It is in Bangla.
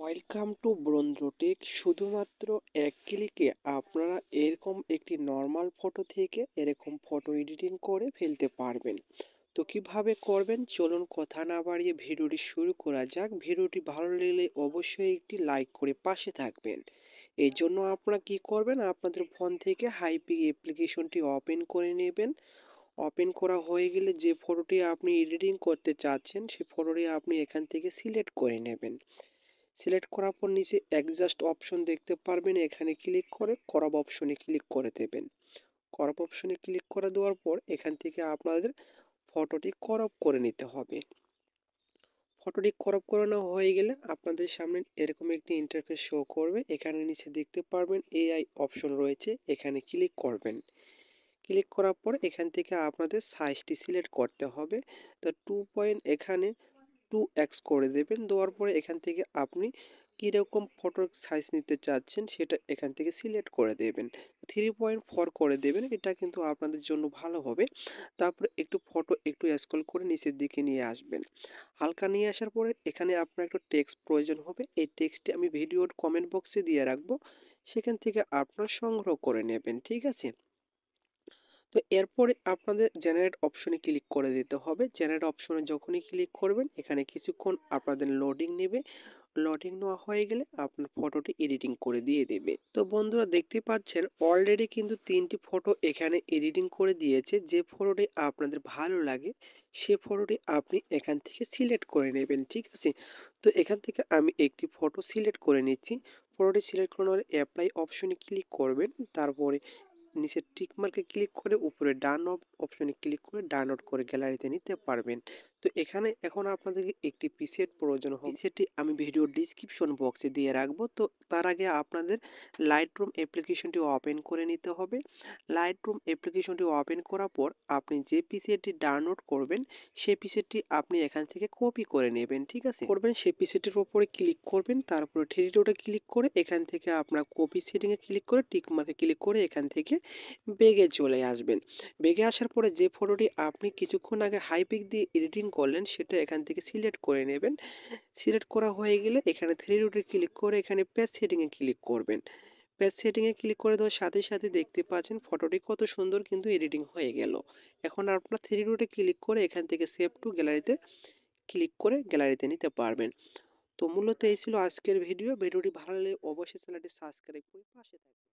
Welcome to ব্রোঞ্জটেক। শুধুমাত্র এক ক্লিকে আপনারা এরকম একটি নর্মাল ফটো থেকে এরকম ফটো এডিটিং করে ফেলতে পারবেন। তো কিভাবে করবেন চলুন কথা না বাড়িয়ে ভিডিওটি শুরু করা যাক। ভিডিওটি ভালো লাগলে অবশ্যই একটি লাইক করে পাশে থাকবেন। এই জন্য আপনারা কি করবেন, আপনাদের ফোন থেকে হাইপিক অ্যাপ্লিকেশনটি ওপেন করে নেবেন। ওপেন করা হয়ে গেলে যে ফটোটি আপনি এডিটিং করতে চাচ্ছেন সেই ফটোটি আপনি এখান থেকে সিলেক্ট করে নেবেন। সিলেক্ট করার পর নিচে অ্যাডজাস্ট অপশন দেখতে পারবেন, এখানে ক্লিক করে ক্রপ অপশনে ক্লিক করে দেবেন। ক্রপ অপশনে ক্লিক করে দেওয়ার পর এখান থেকে আপনাদের ফটোটি ক্রপ করে নিতে হবে। ফটোটি ক্রপ করে নেওয়া হয়ে গেলে আপনাদের সামনে এরকম একটি ইন্টারফেস শো করবে। এখানে নিচে দেখতে পারবেন এআই অপশন রয়েছে, এখানে ক্লিক করবেন। ক্লিক করার পর এখান থেকে আপনাদের সাইজটি সিলেক্ট করতে হবে। তো 2 এখানে 2x করে দেবেন। দেওয়ার পরে এখান থেকে আপনি কীরকম ফটোর সাইজ নিতে চাচ্ছেন সেটা এখান থেকে সিলেক্ট করে দেবেন। 3.4 করে দেবেন, এটা কিন্তু আপনাদের জন্য ভালো হবে। তারপরে একটু ফটো একটু স্ক্রল করে নিচের দিকে নিয়ে আসবেন। হালকা নিয়ে আসার পরে এখানে আপনার একটু টেক্সট প্রয়োজন হবে। এই টেক্সটটি আমি ভিডিওর কমেন্ট বক্সে দিয়ে রাখবো, সেখান থেকে আপনারা সংগ্রহ করে নেবেন, ঠিক আছে? তো এরপরে আপনাদের জেনারেট অপশনে ক্লিক করে দিতে হবে। জেনারেট অপশনে যখনই ক্লিক করবেন এখানে কিছুক্ষণ আপনাদের লোডিং নেবে। লোডিং নেওয়া হয়ে গেলে আপনার ফটোটি এডিটিং করে দিয়ে দেবে। তো বন্ধুরা দেখতে পাচ্ছেন অলরেডি কিন্তু 3টি ফটো এখানে এডিটিং করে দিয়েছে। যে ফটোটি আপনাদের ভালো লাগে সে ফটোটি আপনি এখান থেকে সিলেক্ট করে নেবেন, ঠিক আছে? তো এখান থেকে আমি একটি ফটো সিলেক্ট করে নিচ্ছি। ফটোটি সিলেক্ট করার অ্যাপ্লাই অপশনে ক্লিক করবেন। তারপরে নিচে টিক মার্কে ক্লিক করে উপরে ডান অপশনে ক্লিক করে ডাউনলোড করে গ্যালারিতে নিতে পারবেন। তো এখানে এখন আপনাদেরকে একটি পিসেট প্রয়োজন হবে। পিসেটটি আমি ভিডিওর ডিসক্রিপশন বক্সে দিয়ে রাখবো। তো তার আগে আপনাদের লাইটরুম অ্যাপ্লিকেশনটি ওপেন করে নিতে হবে। লাইটরুম অ্যাপ্লিকেশনটি ওপেন করার পর আপনি যে পিসেটটি ডাউনলোড করবেন সেই পিসেটটি আপনি এখান থেকে কপি করে নেবেন, ঠিক আছে? করবেন সেই পিসেটটির উপরে ক্লিক করবেন, তারপরে থ্রি ডটে ক্লিক করে এখান থেকে আপনার কপি সেটিংয়ে ক্লিক করে টিক মার্কে ক্লিক করে এখান থেকে বেগে চলে আসবেন। বেগে আসার পরে যে ফটোটি আপনি কিছুক্ষণ আগে হাইপিক দিয়ে এডিটিং করলেন সেটা এখান থেকে সিলেক্ট করে নেবেন। সিলেক্ট করা হয়ে গেলে এখানে থ্রি ডটে ক্লিক করে এখানে পেজ সেটিংয়ে ক্লিক করবেন। পেজ সেটিংয়ে ক্লিক করে দেওয়ার সাথে সাথে দেখতে পাচ্ছেন ফটোটি কত সুন্দর কিন্তু এডিটিং হয়ে গেল। এখন আপনার থ্রি ডটে ক্লিক করে এখান থেকে সেভ টু গ্যালারিতে ক্লিক করে গ্যালারিতে নিতে পারবেন। তো মূলত এই ছিল আজকের ভিডিও। ভিডিওটি ভালো লাগলে অবশ্যই চ্যানেলটি সাবস্ক্রাইব করে পাশে থাকবেন।